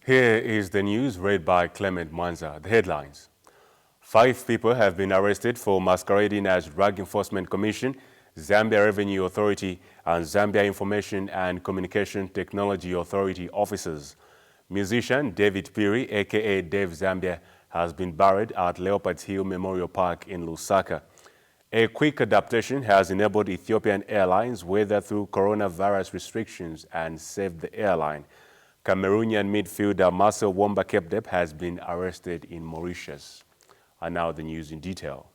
Here is the news read by Clement Mwanza. The headlines. 5 people have been arrested for masquerading as Drug Enforcement Commission, Zambia Revenue Authority, and Zambia Information and Communication Technology Authority officers. Musician David Piri, aka Dave Zambia, has been buried at Leopards Hill Memorial Park in Lusaka. A quick adaptation has enabled Ethiopian Airlines weather through coronavirus restrictions and saved the airline. Cameroonian midfielder Marcel Womba-Kepdep has been arrested in Mauritius. And now the news in detail.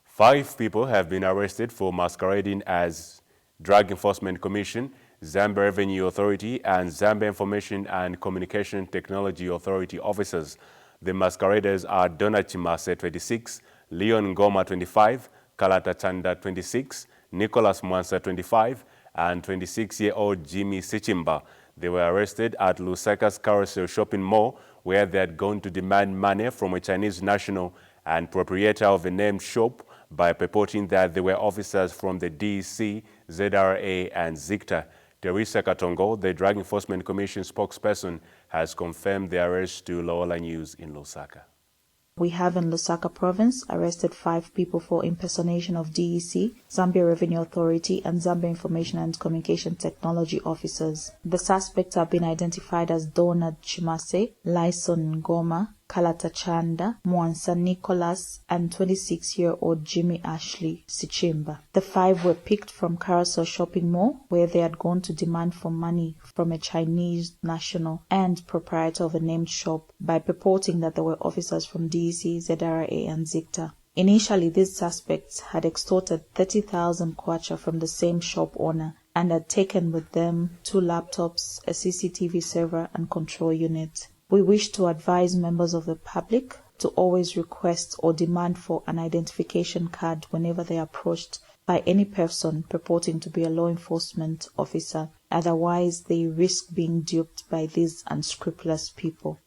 5 people have been arrested for masquerading as Drug Enforcement Commission, Zambia Revenue Authority, and Zambia Information and Communication Technology Authority officers. The masqueraders are Donna Chimase, 26, Leon Ngoma, 25, Kalata Chanda, 26, Nicholas Mwansa, 25, and 26-year-old Jimmy Sichimba. They were arrested at Lusaka's Carousel shopping mall, where they had gone to demand money from a Chinese national and proprietor of a named shop by purporting that they were officers from the DEC, ZRA, and ZICTA. Teresa Katongo, the Drug Enforcement Commission spokesperson, has confirmed the arrest to Loyola News in Lusaka. We have in Lusaka province arrested 5 people for impersonation of DEC, Zambia Revenue Authority, and Zambia Information and Communication Technology officers. The suspects have been identified as Donald Chimase, Lyson Ngoma, Kalata Chanda, Mwansa Nicholas, and 26-year-old Jimmy Ashley Sichimba. The 5 were picked from Carousel Shopping Mall, where they had gone to demand for money from a Chinese national and proprietor of a named shop by purporting that they were officers from DEC, ZRA, and ZICTA. Initially, these suspects had extorted 30,000 kwacha from the same shop owner and had taken with them 2 laptops, a CCTV server, and control unit. We wish to advise members of the public to always request or demand for an identification card whenever they are approached by any person purporting to be a law enforcement officer. Otherwise, they risk being duped by these unscrupulous people.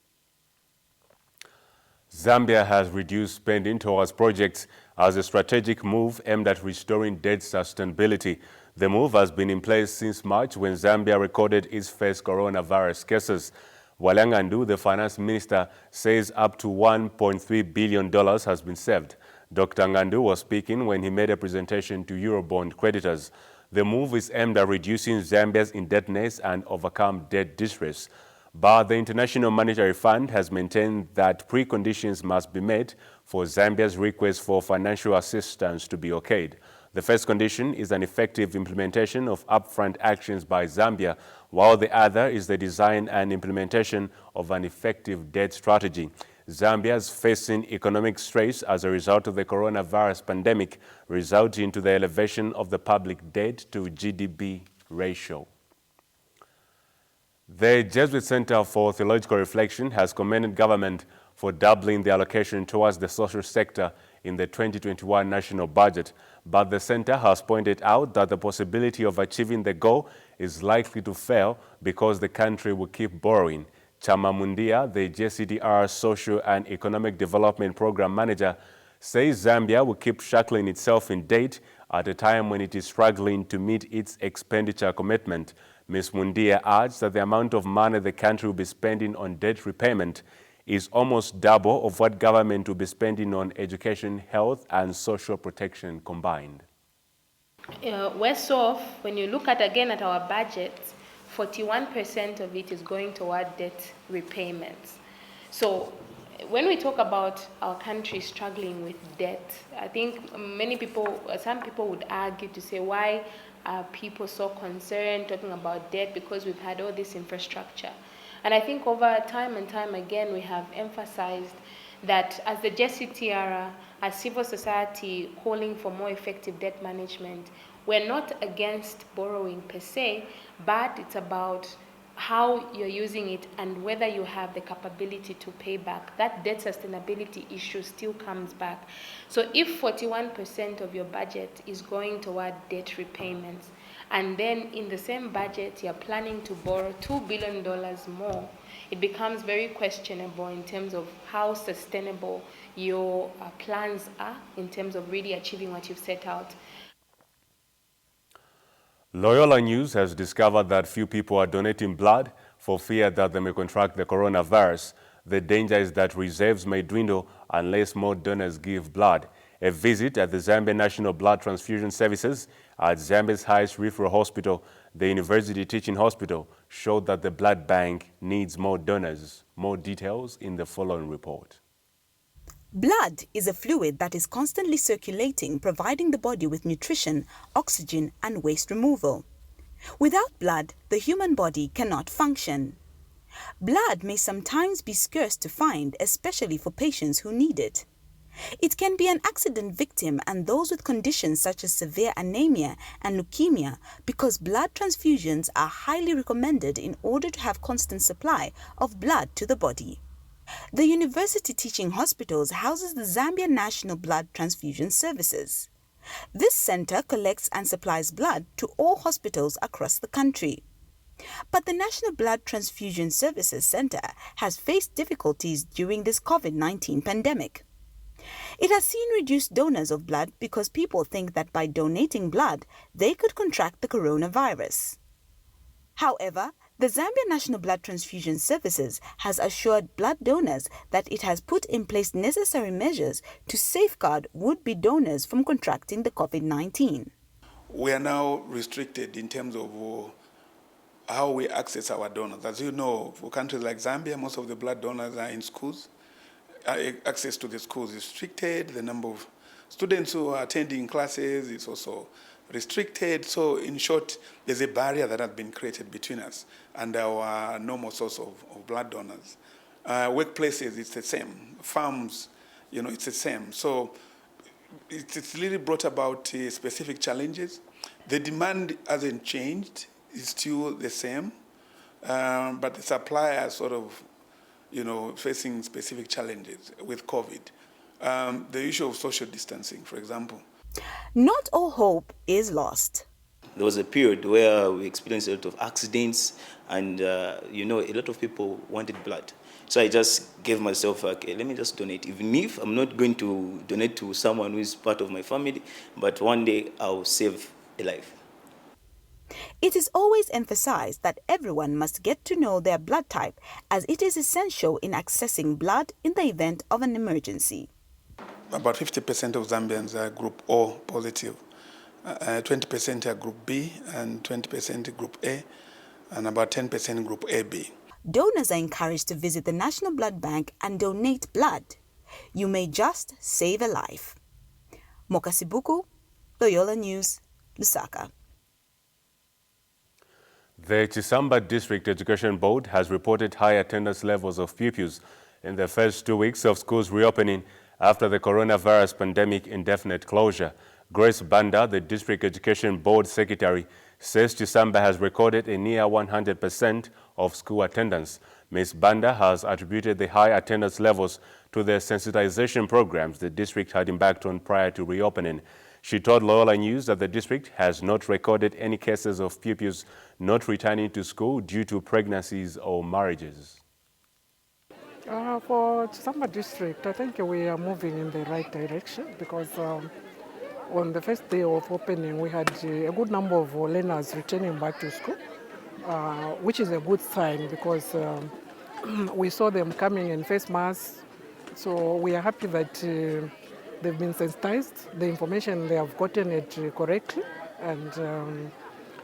Zambia has reduced spending towards projects as a strategic move aimed at restoring debt sustainability. The move has been in place since March, when Zambia recorded its first coronavirus cases. Walangandu, the finance minister, says up to $1.3 billion has been saved. Dr. Ngandu was speaking when he made a presentation to Eurobond creditors. The move is aimed at reducing Zambia's indebtedness and overcome debt distress. But the International Monetary Fund has maintained that preconditions must be met for Zambia's request for financial assistance to be okayed. The first condition is an effective implementation of upfront actions by Zambia, while the other is the design and implementation of an effective debt strategy. Zambia is facing economic stress as a result of the coronavirus pandemic, resulting in the elevation of the public debt to GDP ratio. The Jesuit Center for Theological Reflection has commended government for doubling the allocation towards the social sector in the 2021 national budget, but the center has pointed out that the possibility of achieving the goal is likely to fail because the country will keep borrowing. Chama Mundia, the JCDR Social and Economic Development Program Manager, says Zambia will keep shackling itself in debt at a time when it is struggling to meet its expenditure commitment. Ms. Mundia adds that the amount of money the country will be spending on debt repayment is almost double of what government will be spending on education, health, and social protection combined. Worse off, when you look at our budget, 41% of it is going toward debt repayments. So when we talk about our country struggling with debt, I think some people would argue to say, why are people so concerned talking about debt? Because we've had all this infrastructure. And I think over time and time again, we have emphasized that as the JCTR, as civil society calling for more effective debt management, we're not against borrowing per se, but it's about how you're using it and whether you have the capability to pay back. That debt sustainability issue still comes back. So if 41% of your budget is going toward debt repayments, and then in the same budget you're planning to borrow $2 billion more, it becomes very questionable in terms of how sustainable your plans are in terms of really achieving what you've set out. Loyola News has discovered that few people are donating blood for fear that they may contract the coronavirus. The danger is that reserves may dwindle unless more donors give blood. A visit at the Zambia National Blood Transfusion Services at Zambia's highest referral hospital, the University Teaching Hospital, showed that the blood bank needs more donors. More details in the following report. Blood is a fluid that is constantly circulating, providing the body with nutrition, oxygen, and waste removal. Without blood, the human body cannot function. Blood may sometimes be scarce to find, especially for patients who need it. It can be an accident victim and those with conditions such as severe anemia and leukemia, because blood transfusions are highly recommended in order to have constant supply of blood to the body. The University Teaching Hospitals houses the Zambia National Blood Transfusion Services. This center collects and supplies blood to all hospitals across the country. But the National Blood Transfusion Services Center has faced difficulties during this COVID-19 pandemic. It has seen reduced donors of blood because people think that by donating blood, they could contract the coronavirus. However, the Zambia National Blood Transfusion Services has assured blood donors that it has put in place necessary measures to safeguard would-be donors from contracting the COVID-19. We are now restricted in terms of how we access our donors. As you know, for countries like Zambia, most of the blood donors are in schools. Access to the schools is restricted. The number of students who are attending classes is also restricted. So in short, there's a barrier that has been created between us and our normal source of blood donors. Workplaces, it's the same. Farms, it's the same. So it's really brought about specific challenges. The demand hasn't changed. It's still the same. But the supply are sort of facing specific challenges with COVID. The issue of social distancing, for example. Not all hope is lost. There was a period where we experienced a lot of accidents and, a lot of people wanted blood. So I just gave myself, okay, let me just donate. Even if I'm not going to donate to someone who is part of my family, but one day I'll save a life. It is always emphasized that everyone must get to know their blood type, as it is essential in accessing blood in the event of an emergency. About 50% of Zambians are group O positive, 20% are group B, and 20% group A, and about 10% group AB. Donors are encouraged to visit the National Blood Bank and donate blood. You may just save a life. Mokasibuku, Loyola News, Lusaka. The Chisamba District Education Board has reported high attendance levels of pupils in the first 2 weeks of schools reopening after the coronavirus pandemic indefinite closure. Grace Banda, the District Education Board Secretary, says Chisamba has recorded a near 100% of school attendance. Ms. Banda has attributed the high attendance levels to the sensitization programs the district had embarked on prior to reopening. She told Loyola News that the district has not recorded any cases of pupils not returning to school due to pregnancies or marriages. For Chisamba district, I think we are moving in the right direction because on the first day of opening, we had a good number of learners returning back to school, which is a good sign because we saw them coming in face masks. So we are happy that they've been sensitized, the information they have gotten it correctly, and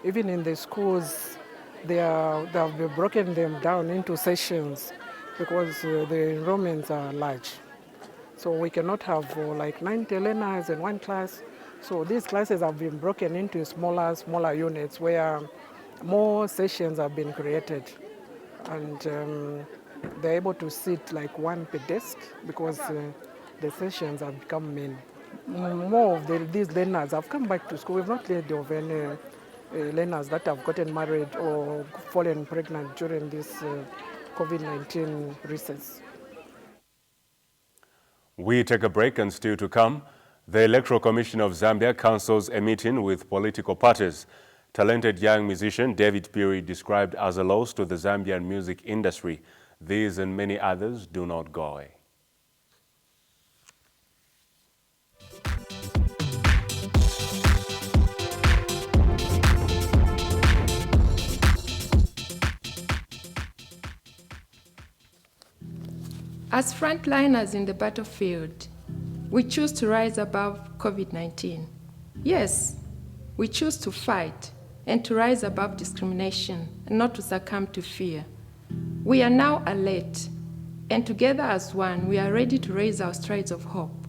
even in the schools, they have broken them down into sessions because the enrollments are large. So we cannot have like 90 learners in one class. So these classes have been broken into smaller units where more sessions have been created. And they're able to sit like one per desk because the sessions have become many. More of these learners have come back to school. We've not heard of any learners that have gotten married or fallen pregnant during this COVID-19 recess. We take a break, and still to come, the Electoral Commission of Zambia counsels a meeting with political parties. Talented young musician David Piri described as a loss to the Zambian music industry. These and many others do not go away. As frontliners in the battlefield, we choose to rise above COVID-19. Yes, we choose to fight and to rise above discrimination and not to succumb to fear. We are now alert, and together as one, we are ready to raise our strides of hope.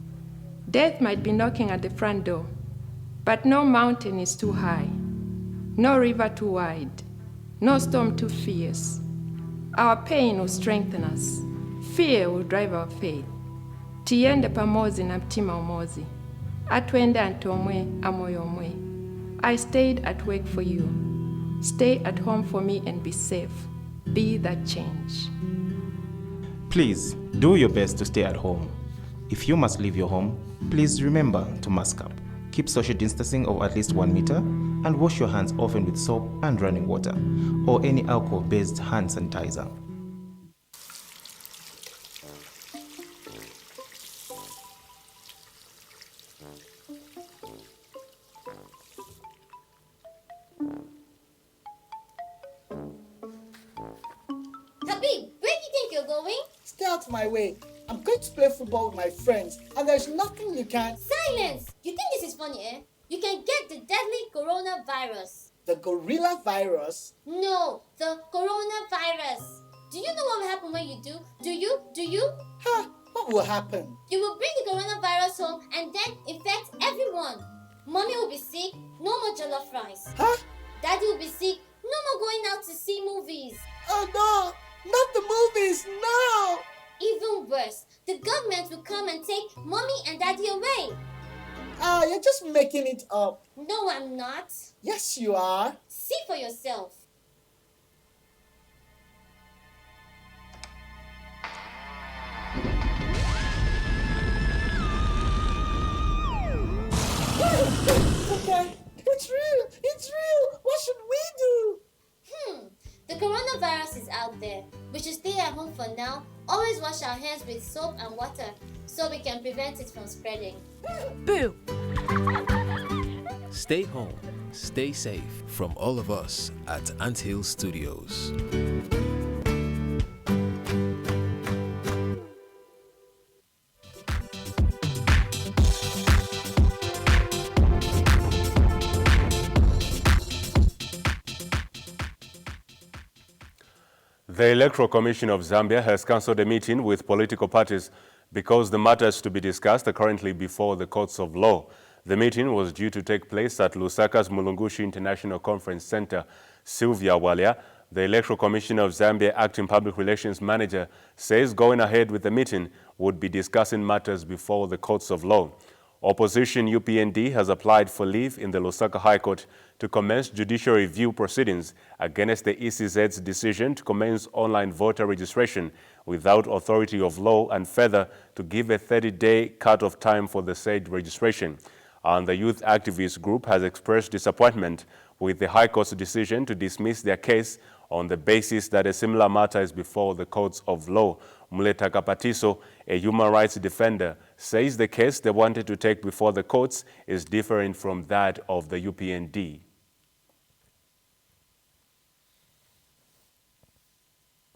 Death might be knocking at the front door, but no mountain is too high, no river too wide, no storm too fierce. Our pain will strengthen us. Fear will drive our faith. Tiende pamozi na mtima umozi. Atwende antomwe amoyo mwe. I stayed at work for you. Stay at home for me and be safe. Be that change. Please, do your best to stay at home. If you must leave your home, please remember to mask up. Keep social distancing of at least 1 meter and wash your hands often with soap and running water or any alcohol-based hand sanitizer. Habib, where do you think you're going? Stay out of my way. I'm going to play football with my friends, and there's nothing you can... Silence! You think this is funny, eh? You can get the deadly coronavirus. The gorilla virus? No, the coronavirus. Do you know what will happen when you do? Do you? Huh? What will happen? You will bring the coronavirus home and then infect everyone. Mommy will be sick, no more jollof rice. Huh? Daddy will be sick, no more going out to see movies. Oh no! Not the movies, no! Even worse, the government will come and take Mommy and Daddy away. You're just making it up. No, I'm not. Yes, you are. See for yourself. Okay, it's real. It's real. What should we do? The coronavirus is out there. We should stay at home for now. Always wash our hands with soap and water so we can prevent it from spreading. Boo! Stay home, stay safe from all of us at Ant Hill Studios. The Electoral Commission of Zambia has cancelled a meeting with political parties because the matters to be discussed are currently before the courts of law. The meeting was due to take place at Lusaka's Mulungushi International Conference Center. Sylvia Walia, the Electoral Commission of Zambia Acting Public Relations Manager, says going ahead with the meeting would be discussing matters before the courts of law. Opposition UPND has applied for leave in the Lusaka High Court to commence judicial review proceedings against the ECZ's decision to commence online voter registration without authority of law and further to give a 30-day cut-off time for the said registration. And the youth activist group has expressed disappointment with the High Court's decision to dismiss their case on the basis that a similar matter is before the courts of law. Muleta Kapatiso, a human rights defender, says the case they wanted to take before the courts is different from that of the UPND.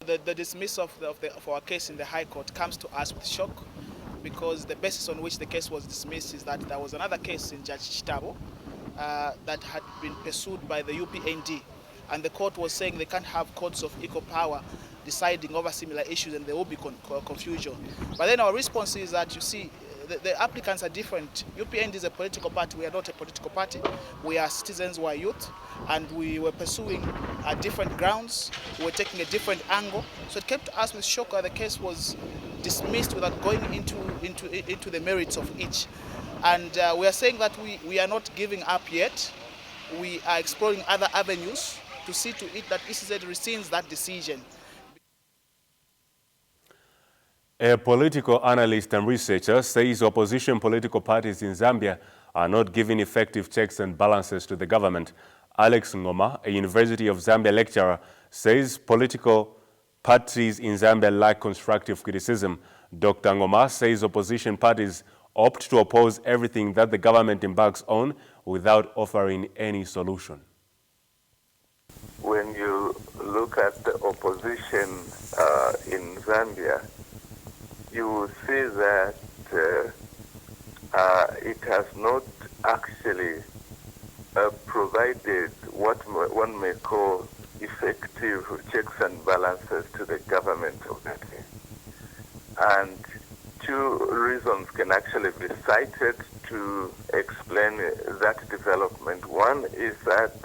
The dismissal of our case in the High Court comes to us with shock because the basis on which the case was dismissed is that there was another case in Judge Chitabo that had been pursued by the UPND, and the court was saying they can't have courts of equal power deciding over similar issues and there will be confusion. But then our response is that, you see, the applicants are different. UPND is a political party, we are not a political party. We are citizens, we are youth, and we were pursuing different grounds, we were taking a different angle. So it came to us with shock that the case was dismissed without going into the merits of each. And we are saying that we are not giving up yet. We are exploring other avenues to see to it that ECZ rescinds that decision. A political analyst and researcher says opposition political parties in Zambia are not giving effective checks and balances to the government. Alex Ngoma, a University of Zambia lecturer, says political parties in Zambia lack constructive criticism. Dr. Ngoma says opposition parties opt to oppose everything that the government embarks on without offering any solution. When you look at the opposition in Zambia, you will see that it has not actually provided what one may call effective checks and balances to the government of the day. And two reasons can actually be cited to explain that development. One is that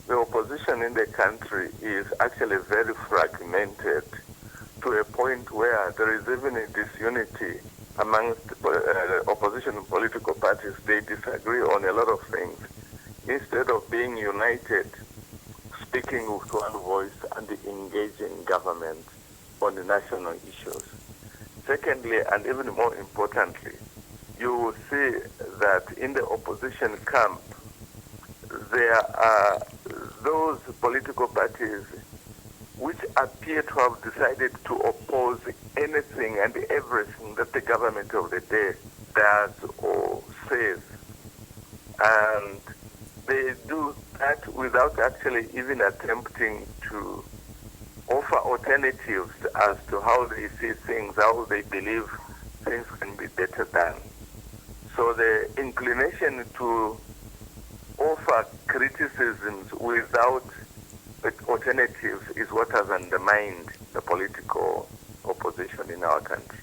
the opposition in the country is actually very fragmented to a point where there is even a disunity amongst opposition political parties. They disagree on a lot of things. Instead of being united, speaking with one voice and engaging government on the national issues. Secondly, and even more importantly, you will see that in the opposition camp, there are those political parties which appear to have decided to oppose anything and everything that the government of the day does or says. And they do that without actually even attempting to offer alternatives as to how they see things, how they believe things can be better done. So the inclination to offer criticisms without alternatives is what has undermined the political opposition in our country.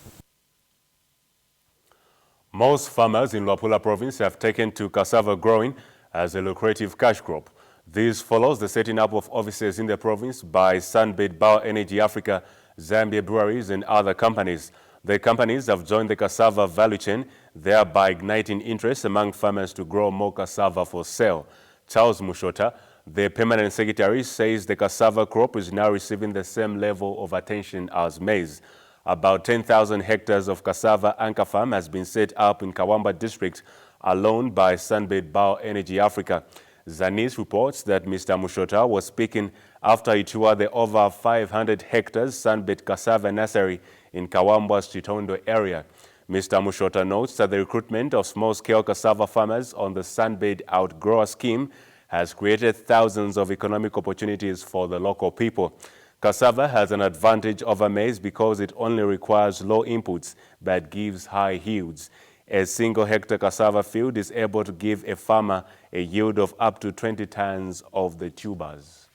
Most farmers in Loyola province have taken to cassava growing as a lucrative cash crop. This follows the setting up of offices in the province by Sunbed Bioenergy Africa, Zambia Breweries and other companies. The companies have joined the cassava value chain, thereby igniting interest among farmers to grow more cassava for sale. Charles Mushota, the permanent secretary, says the cassava crop is now receiving the same level of attention as maize. About 10,000 hectares of cassava anchor farm has been set up in Kawamba district alone by Sunbed Bioenergy Africa. Zanis reports that Mr. Mushota was speaking after he toured the over 500 hectares Sunbed cassava nursery in Kawamba's Chitondo area. Mr. Mushota notes that the recruitment of small-scale cassava farmers on the Sunbed Outgrower scheme has created thousands of economic opportunities for the local people. Cassava has an advantage over maize because it only requires low inputs but gives high yields. A single hectare cassava field is able to give a farmer a yield of up to 20 tons of the tubers.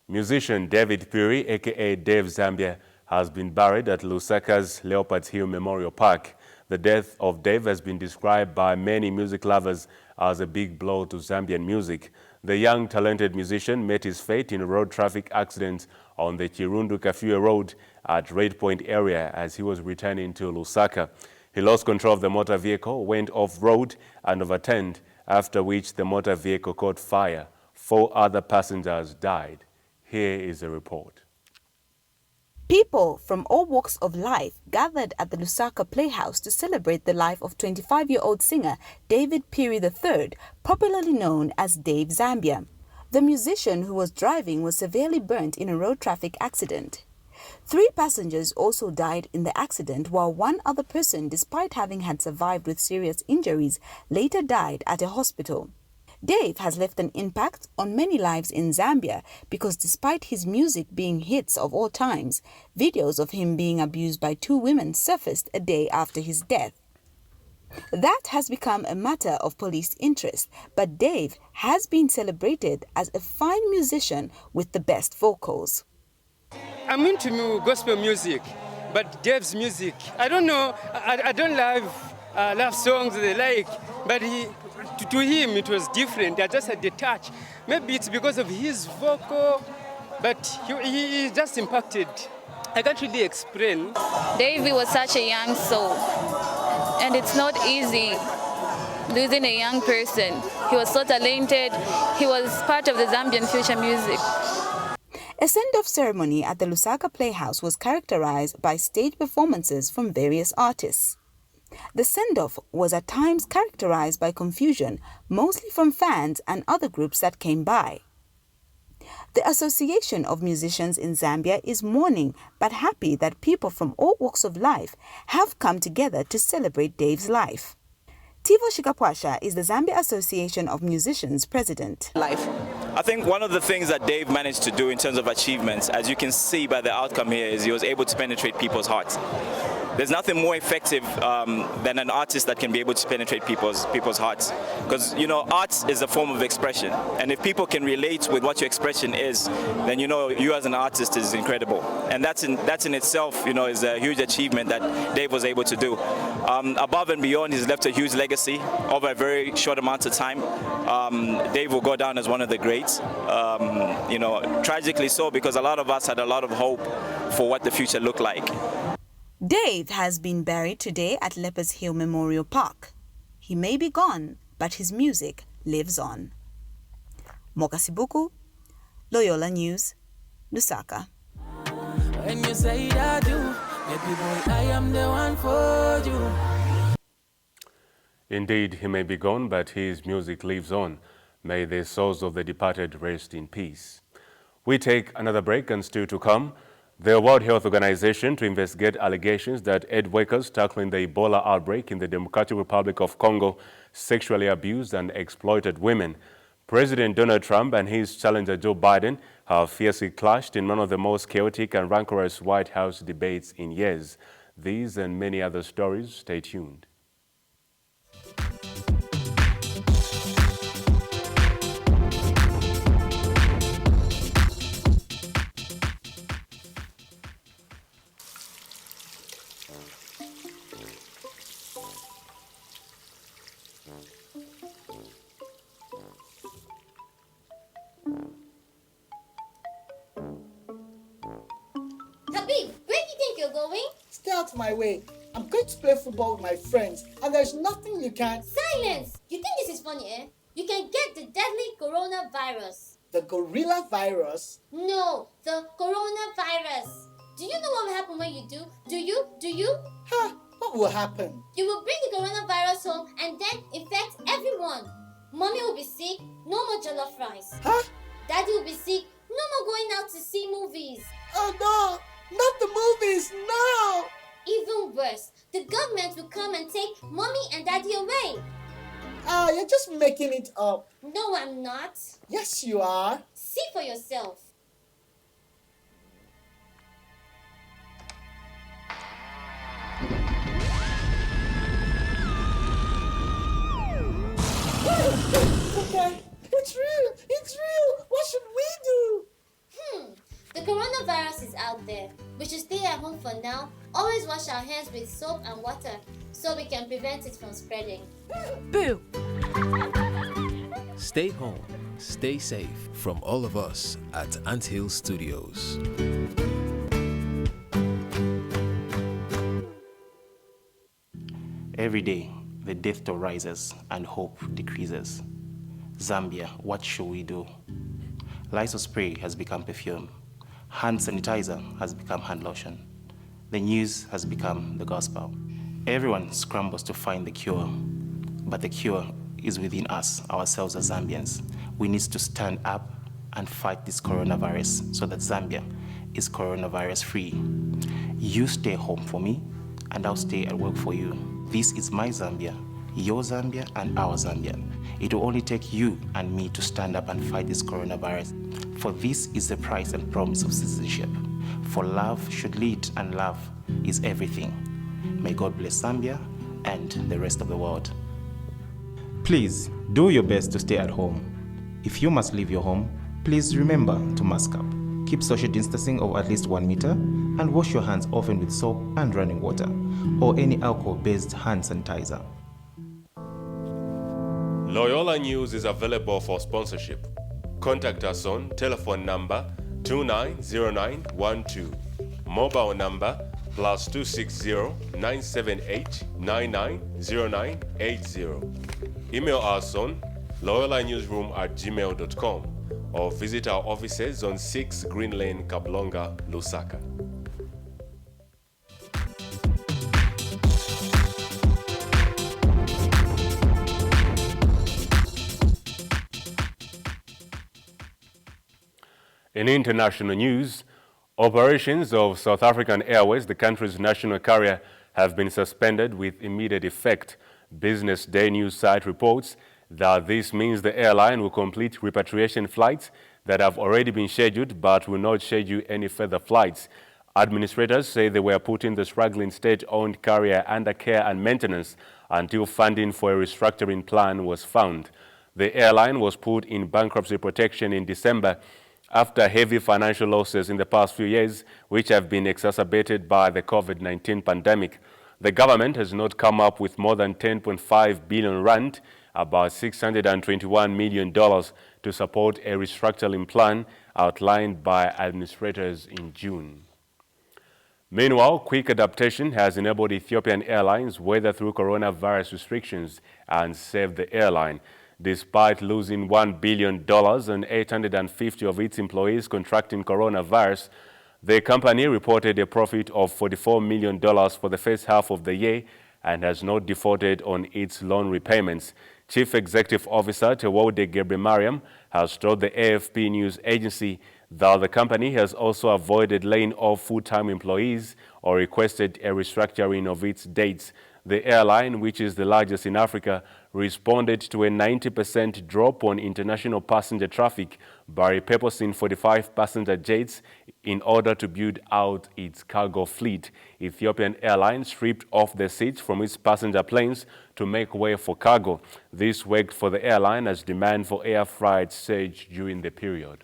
Musician David Piri, aka Dave Zambia, has been buried at Lusaka's Leopards Hill Memorial Park. The death of Dave has been described by many music lovers as a big blow to Zambian music. The young, talented musician met his fate in a road traffic accident on the Chirundu-Kafue Road at Red Point area as he was returning to Lusaka. He lost control of the motor vehicle, went off-road and overturned, after which the motor vehicle caught fire. 4 other passengers died. Here is a report. People from all walks of life gathered at the Lusaka Playhouse to celebrate the life of 25-year-old singer David Piri III, popularly known as Dave Zambia. The musician who was driving was severely burnt in a road traffic accident. 3 passengers also died in the accident, while 1 other person, despite having had survived with serious injuries, later died at a hospital. Dave has left an impact on many lives in Zambia because despite his music being hits of all times, videos of him being abused by 2 women surfaced a day after his death. That has become a matter of police interest, but Dave has been celebrated as a fine musician with the best vocals. I'm into gospel music, but Dave's music, I don't know, I don't love songs they like, but to him it was different. I just had the touch. Maybe it's because of his vocal, but he just impacted. I can't really explain. Davey was such a young soul, and it's not easy losing a young person. He was so talented. He was part of the Zambian future music. A send-off ceremony at the Lusaka Playhouse was characterized by stage performances from various artists. The send-off was at times characterized by confusion, mostly from fans and other groups that came by. The Association of Musicians in Zambia is mourning but happy that people from all walks of life have come together to celebrate Dave's life. Tivo Shikapwasha is the Zambia Association of Musicians president. Life. I think one of the things that Dave managed to do in terms of achievements, as you can see by the outcome here, is he was able to penetrate people's hearts. There's nothing more effective than an artist that can be able to penetrate people's hearts. Because, you know, art is a form of expression. And if people can relate with what your expression is, then, you know, you as an artist is incredible. And that's in itself, you know, is a huge achievement that Dave was able to do. Above and beyond, he's left a huge legacy over a very short amount of time. Dave will go down as one of the greats. You know, tragically so, because a lot of us had a lot of hope for what the future looked like. Dave has been buried today at Lepers Hill Memorial Park. He may be gone, but his music lives on. Mokasibuku, Loyola News, Lusaka. When you say that do, baby boy, I am the one for you. Indeed, he may be gone, but his music lives on. May the souls of the departed rest in peace. We take another break, and still to come, the World Health Organization to investigate allegations that aid workers tackling the Ebola outbreak in the Democratic Republic of Congo sexually abused and exploited women. President Donald Trump and his challenger Joe Biden have fiercely clashed in one of the most chaotic and rancorous White House debates in years. These and many other stories, stay tuned. Habib, where do you think you're going? Stay out of my way. I'm going to play football with my friends, and there's nothing you can't. Silence! You think this is funny, eh? You can get the deadly coronavirus. The gorilla virus? No, the coronavirus. Do you know what will happen when you do? Do you? Huh? What will happen? You will bring the coronavirus home and then infect everyone. Mommy will be sick, no more jollof rice. Huh? Daddy will be sick, no more going out to see movies. Oh no! Not the movies, no! Even worse, the government will come and take Mommy and Daddy away. Ah, you're just making it up. No, I'm not. Yes, you are. See for yourself. Okay, it's real! It's real! What should we do? The coronavirus is out there. We should stay at home for now. Always wash our hands with soap and water so we can prevent it from spreading. Boo! Stay home, stay safe from all of us at Anthill Studios. Every day, the death toll rises and hope decreases. Zambia, what should we do? Lysol spray has become perfume. Hand sanitizer has become hand lotion. The news has become the gospel. Everyone scrambles to find the cure, but the cure is within us, ourselves as Zambians. We need to stand up and fight this coronavirus so that Zambia is coronavirus free. You stay home for me, and I'll stay at work for you. This is my Zambia, your Zambia, and our Zambia. It will only take you and me to stand up and fight this coronavirus. For this is the price and promise of citizenship. For love should lead, and love is everything. May God bless Zambia and the rest of the world. Please do your best to stay at home. If you must leave your home, please remember to mask up. Keep social distancing of at least 1 meter and wash your hands often with soap and running water or any alcohol-based hand sanitizer. Loyola News is available for sponsorship. Contact us on telephone number 290912, mobile number +260 978 990980. Email us on loyolanewsroom@gmail.com or visit our offices on 6 Green Lane, Kablonga, Lusaka. In international news, operations of South African Airways, the country's national carrier, have been suspended with immediate effect. Business Day news site reports that this means the airline will complete repatriation flights that have already been scheduled but will not schedule any further flights. Administrators say they were putting the struggling state-owned carrier under care and maintenance until funding for a restructuring plan was found. The airline was put in bankruptcy protection in December after heavy financial losses in the past few years, which have been exacerbated by the COVID-19 pandemic. The government has not come up with more than 10.5 billion rand, about $621 million, to support a restructuring plan outlined by administrators in June. Meanwhile, quick adaptation has enabled Ethiopian Airlines weather through coronavirus restrictions and save the airline. Despite losing $1 billion and 850 of its employees contracting coronavirus, the company reported a profit of $44 million for the first half of the year and has not defaulted on its loan repayments. Chief Executive Officer Tewode Gebremariam has told the AFP news agency that the company has also avoided laying off full-time employees or requested a restructuring of its dates. The airline, which is the largest in Africa, responded to a 90% drop on international passenger traffic by repurposing 45 passenger jets in order to build out its cargo fleet. Ethiopian Airlines stripped off the seats from its passenger planes to make way for cargo. This worked for the airline as demand for air freight surged during the period.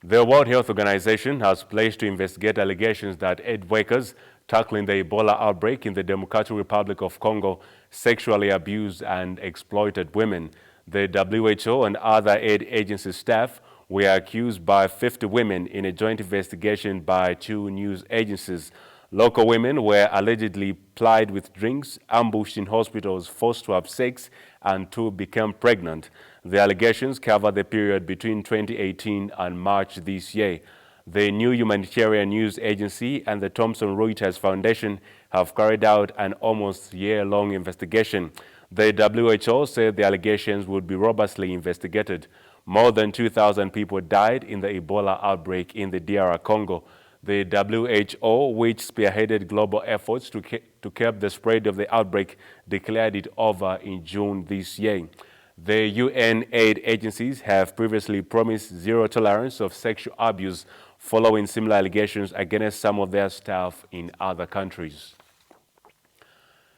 The World Health Organization has pledged to investigate allegations that aid workers tackling the Ebola outbreak in the Democratic Republic of Congo sexually abused and exploited women. The WHO and other aid agency staff were accused by 50 women in a joint investigation by 2 news agencies. Local women were allegedly plied with drinks, ambushed in hospitals, forced to have sex, and 2 became pregnant. The allegations cover the period between 2018 and March this year. The New Humanitarian News Agency and the Thomson Reuters Foundation have carried out an almost year-long investigation. The WHO said the allegations would be robustly investigated. More than 2,000 people died in the Ebola outbreak in the DR Congo. The WHO, which spearheaded global efforts to curb the spread of the outbreak, declared it over in June this year. The UN aid agencies have previously promised zero tolerance of sexual abuse following similar allegations against some of their staff in other countries.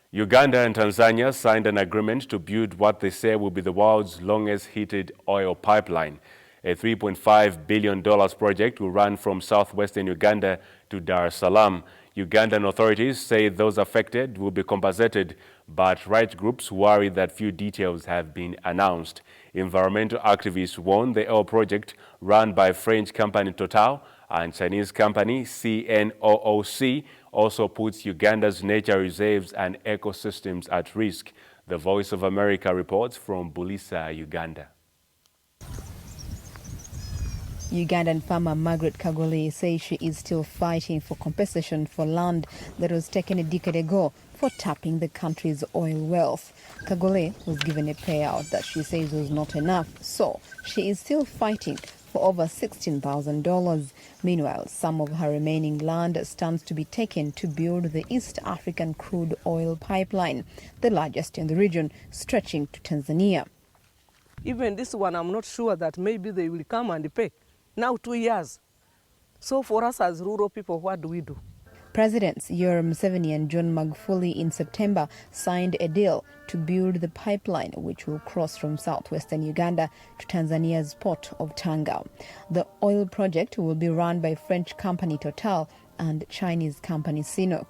Uganda and Tanzania signed an agreement to build what they say will be the world's longest heated oil pipeline. A $3.5 billion project will run from southwestern Uganda to Dar es Salaam. Ugandan authorities say those affected will be compensated, but rights groups worry that few details have been announced. Environmental activists warn the oil project, run by French company Total and Chinese company CNOOC, also puts Uganda's nature reserves and ecosystems at risk. The Voice of America reports from Bulisa, Uganda. Ugandan farmer Margaret Kagole says she is still fighting for compensation for land that was taken a decade ago for tapping the country's oil wealth. Kagole was given a payout that she says was not enough, so she is still fighting for over $16,000. Meanwhile, some of her remaining land stands to be taken to build the East African crude oil pipeline, the largest in the region, stretching to Tanzania. Even this one, I'm not sure that maybe they will come and pay. Now 2 years. So for us as rural people, what do we do? Presidents Yoweri Museveni and John Magufuli in September signed a deal to build the pipeline, which will cross from southwestern Uganda to Tanzania's port of Tanga. The oil project will be run by French company Total and Chinese company CNOOC.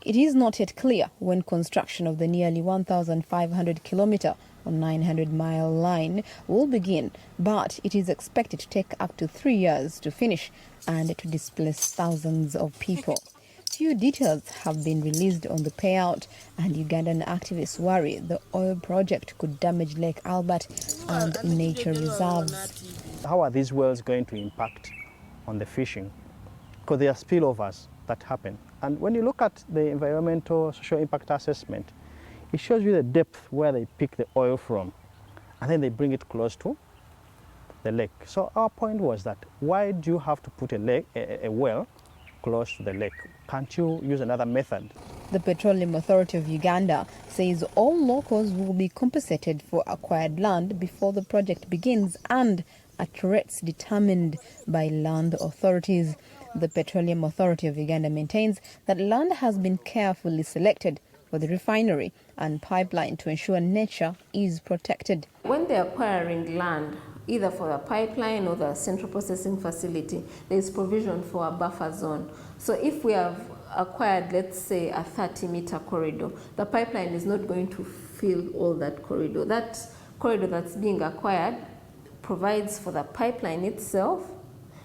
It is not yet clear when construction of the nearly 1,500-kilometer or 900-mile line will begin, but it is expected to take up to 3 years to finish and to displace thousands of people. Few details have been released on the payout, and Ugandan activists worry the oil project could damage Lake Albert and nature reserves. How are these wells going to impact on the fishing? Because there are spillovers that happen. And when you look at the environmental social impact assessment, it shows you the depth where they pick the oil from, and then they bring it close to the lake. So our point was that why do you have to put a well close to the lake. Can't you use another method? The Petroleum Authority of Uganda says all locals will be compensated for acquired land before the project begins and at rates determined by land authorities. The Petroleum Authority of Uganda maintains that land has been carefully selected for the refinery and pipeline to ensure nature is protected. When they're acquiring land, either for a pipeline or the central processing facility, there is provision for a buffer zone. So if we have acquired, let's say, a 30-meter corridor, the pipeline is not going to fill all that corridor. That corridor that's being acquired provides for the pipeline itself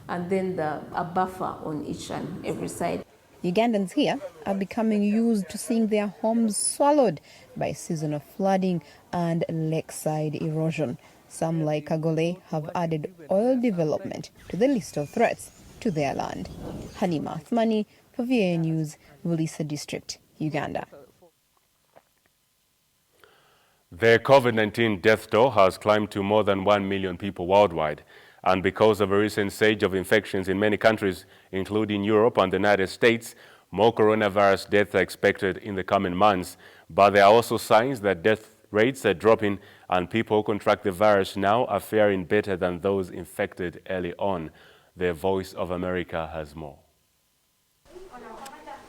and then a buffer on each and every side. Ugandans here are becoming used to seeing their homes swallowed by seasonal flooding and lakeside erosion. Some, like Kagole, have added oil development to the list of threats to their land. Hanima Athmani for VOA News, Bulisa District, Uganda. The COVID-19 death toll has climbed to more than 1 million people worldwide. And because of a recent surge of infections in many countries, including Europe and the United States, more coronavirus deaths are expected in the coming months. But there are also signs that death rates are dropping and people who contract the virus now are faring better than those infected early on. The Voice of America has more.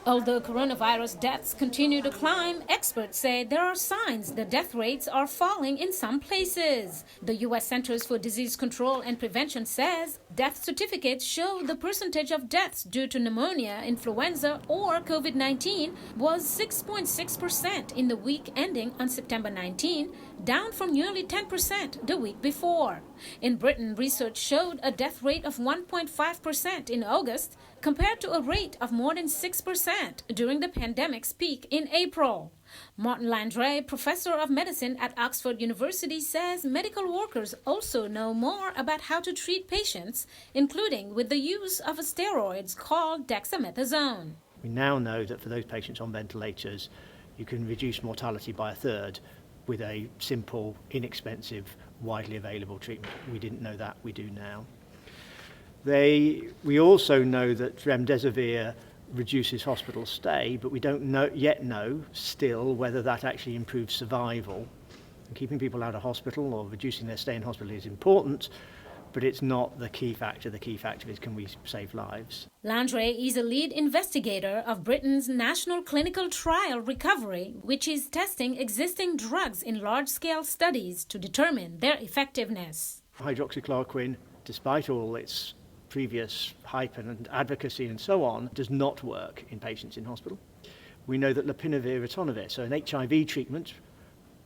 Although coronavirus deaths continue to climb, experts say there are signs the death rates are falling in some places. The U.S. Centers for Disease Control and Prevention says death certificates show the percentage of deaths due to pneumonia, influenza, or COVID-19 was 6.6% in the week ending on September 19, down from nearly 10% the week before. In Britain, research showed a death rate of 1.5% in August, compared to a rate of more than 6% during the pandemic's peak in April. Martin Landry, professor of medicine at Oxford University, says medical workers also know more about how to treat patients, including with the use of steroids called dexamethasone. We now know that for those patients on ventilators, you can reduce mortality by a third with a simple, inexpensive, widely available treatment. We didn't know that, we do now. We also know that remdesivir reduces hospital stay, but we don't yet know still whether that actually improves survival. And keeping people out of hospital or reducing their stay in hospital is important, but it's not the key factor. The key factor is, can we save lives? Landry is a lead investigator of Britain's National Clinical Trial Recovery, which is testing existing drugs in large-scale studies to determine their effectiveness. Hydroxychloroquine, despite all its previous hype and advocacy and so on, does not work in patients in hospital. We know that lopinavir, ritonavir, so an HIV treatment,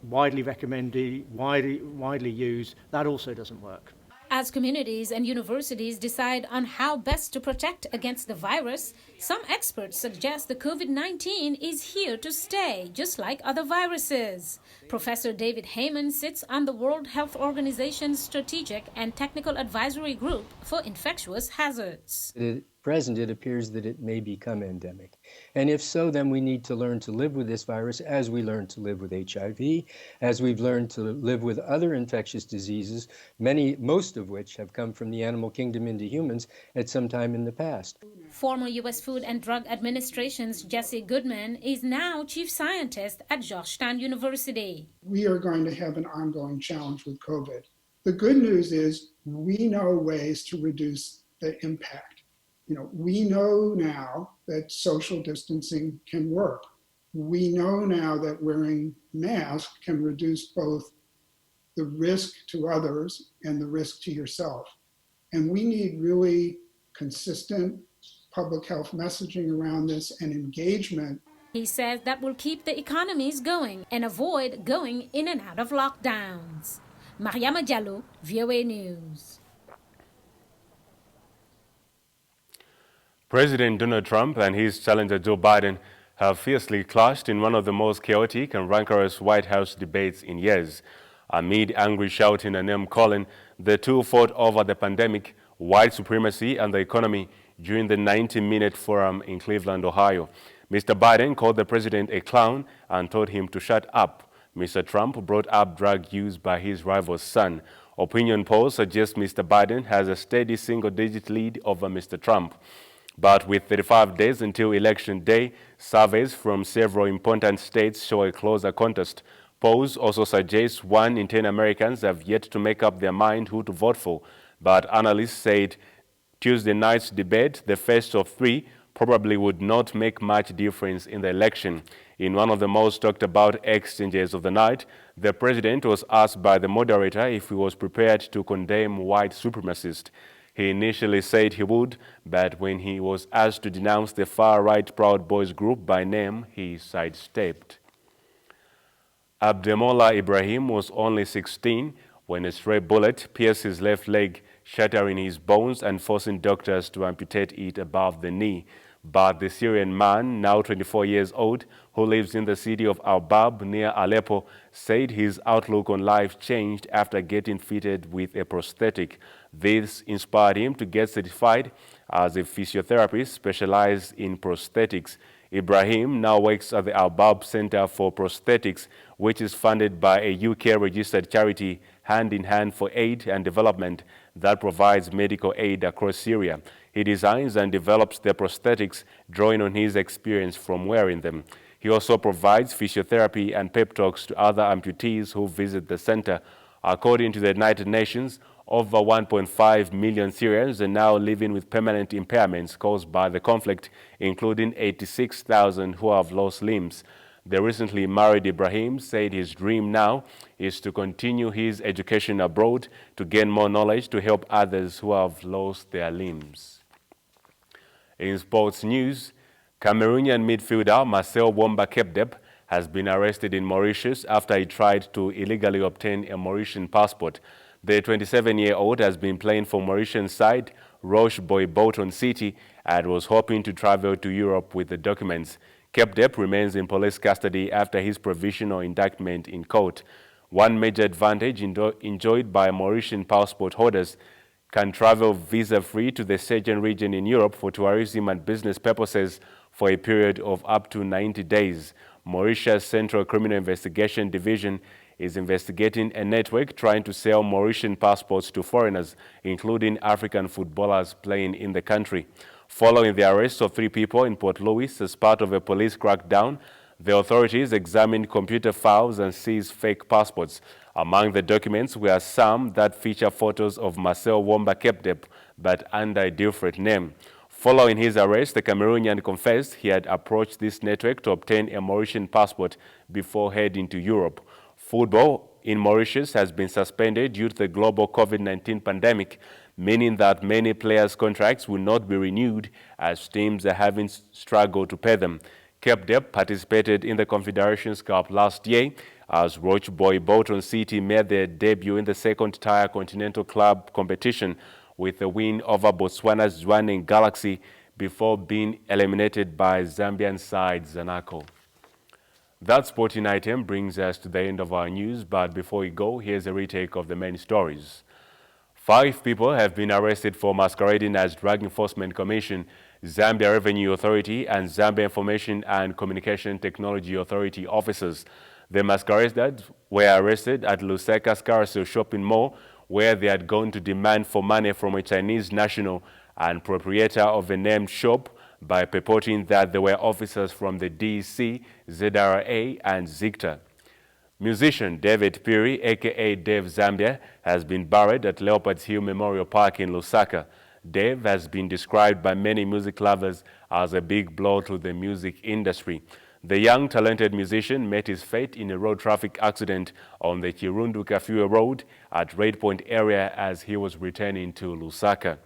widely recommended, widely used, that also doesn't work. As communities and universities decide on how best to protect against the virus, some experts suggest the COVID-19 is here to stay, just like other viruses. Professor David Heyman sits on the World Health Organization's Strategic and Technical Advisory Group for Infectious Hazards. At present, it appears that it may become endemic. And if so, then we need to learn to live with this virus as we learned to live with HIV, as we've learned to live with other infectious diseases, most of which have come from the animal kingdom into humans at some time in the past. Former U.S. Food and Drug Administration's Jesse Goodman is now chief scientist at Georgetown University. We are going to have an ongoing challenge with COVID. The good news is we know ways to reduce the impact. We know now that social distancing can work. We know now that wearing masks can reduce both the risk to others and the risk to yourself. And we need really consistent public health messaging around this and engagement. He says that will keep the economies going and avoid going in and out of lockdowns. Mariama Diallo, VOA News. President Donald Trump and his challenger Joe Biden have fiercely clashed in one of the most chaotic and rancorous White House debates in years. Amid angry shouting and name-calling, the two fought over the pandemic, white supremacy, and the economy during the 90-minute forum in Cleveland, Ohio. Mr. Biden called the president a clown and told him to shut up. Mr. Trump brought up drug use by his rival's son. Opinion polls suggest Mr. Biden has a steady single-digit lead over Mr. Trump. But with 35 days until election day, surveys from several important states show a closer contest. Polls also suggest 1 in 10 Americans have yet to make up their mind who to vote for. But analysts said Tuesday night's debate, the first of 3, probably would not make much difference in the election. In one of the most talked about exchanges of the night, the president was asked by the moderator if he was prepared to condemn white supremacists. He initially said he would, but when he was asked to denounce the far-right Proud Boys group by name, he sidestepped. Abdemola Ibrahim was only 16 when a stray bullet pierced his left leg, shattering his bones and forcing doctors to amputate it above the knee. But the Syrian man, now 24 years old, who lives in the city of Al-Bab near Aleppo, said his outlook on life changed after getting fitted with a prosthetic. This inspired him to get certified as a physiotherapist specialized in prosthetics. Ibrahim now works at the Al-Bab Center for Prosthetics, which is funded by a UK-registered charity, Hand in Hand for Aid and Development, that provides medical aid across Syria. He designs and develops the prosthetics, drawing on his experience from wearing them. He also provides physiotherapy and pep talks to other amputees who visit the center. According to the United Nations, over 1.5 million Syrians are now living with permanent impairments caused by the conflict, including 86,000 who have lost limbs. The recently married Ibrahim said his dream now is to continue his education abroad to gain more knowledge to help others who have lost their limbs. In sports news, Cameroonian midfielder Marcel Womba-Kepdep has been arrested in Mauritius after he tried to illegally obtain a Mauritian passport. The 27-year-old has been playing for Mauritian side Roche Boy Bolton City and was hoping to travel to Europe with the documents. Kepdep remains in police custody after his provisional indictment in court. One major advantage enjoyed by Mauritian passport holders can travel visa-free to the Sejan region in Europe for tourism and business purposes for a period of up to 90 days. Mauritius Central Criminal Investigation Division is investigating a network trying to sell Mauritian passports to foreigners, including African footballers playing in the country. Following the arrest of 3 people in Port Louis as part of a police crackdown, the authorities examined computer files and seized fake passports. Among the documents were some that feature photos of Marcel Womba-Kepdep, but under a different name. Following his arrest, the Cameroonian confessed he had approached this network to obtain a Mauritian passport before heading to Europe. Football in Mauritius has been suspended due to the global COVID-19 pandemic, meaning that many players' contracts will not be renewed as teams are having struggled to pay them. Kepdep participated in the Confederations Cup last year as Roche Boy Bolton City made their debut in the second-tier continental club competition with a win over Botswana's Zwaneng Galaxy before being eliminated by Zambian side Zanaco. That sporting item brings us to the end of our news, but before we go, here's a retake of the main stories. 5 people have been arrested for masquerading as Drug Enforcement Commission, Zambia Revenue Authority, and Zambia Information and Communication Technology Authority officers. The masqueraders were arrested at Lusaka's Carousel Shopping Mall, where they had gone to demand for money from a Chinese national and proprietor of a named shop by purporting that they were officers from the DEC, ZRA, and ZICTA. Musician David Piri, aka Dave Zambia, has been buried at Leopards Hill Memorial Park in Lusaka. Dave has been described by many music lovers as a big blow to the music industry. The young, talented musician met his fate in a road traffic accident on the Kirundu Kafue Road at Red Point area as he was returning to Lusaka.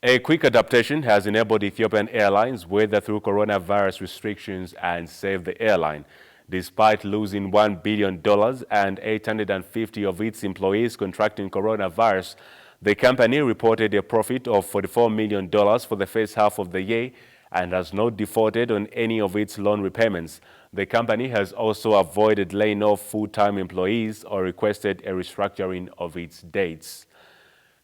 A quick adaptation has enabled Ethiopian Airlines weather through coronavirus restrictions and save the airline. Despite losing $1 billion and 850 of its employees contracting coronavirus, the company reported a profit of $44 million for the first half of the year and has not defaulted on any of its loan repayments. The company has also avoided laying off full-time employees or requested a restructuring of its dates.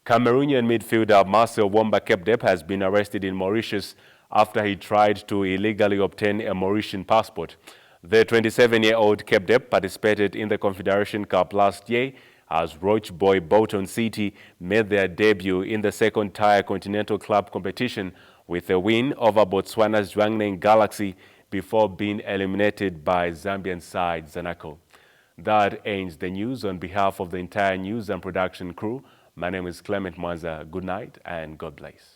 Cameroonian midfielder Marcel Womba-Kepdep has been arrested in Mauritius after he tried to illegally obtain a Mauritian passport. The 27-year-old Kepdep participated in the Confederation Cup last year as Roche Boy Bolton City made their debut in the second-tier continental club competition with a win over Botswana's Zhuangning Galaxy before being eliminated by Zambian side Zanaco. That ends the news. On behalf of the entire news and production crew, my name is Clement Mwanza. Good night and God bless.